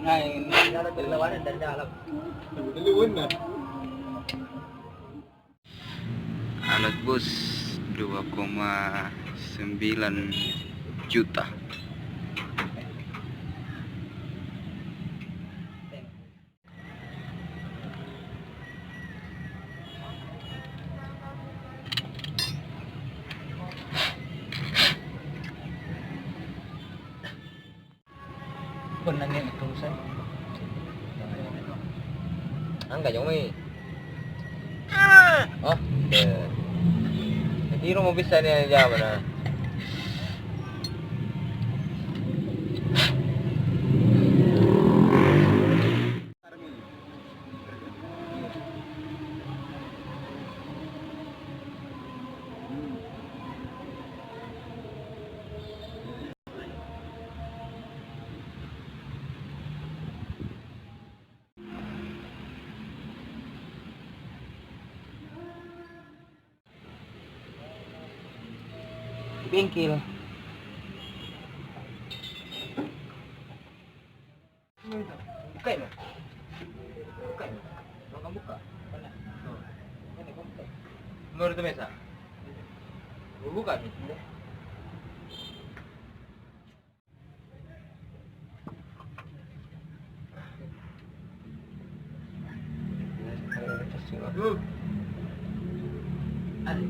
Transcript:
Ay, naglawanan dan dalam. Duluan na. Alat bos 2,9 juta. Benar nih tulisan. Angga yung may. Oh, hindi mo bisa niya jaman na. Bengkel. Buka ya? Buka ya? Mau buka? Mana? Ini buka. Menurut itu mesa. Buka nih. Ada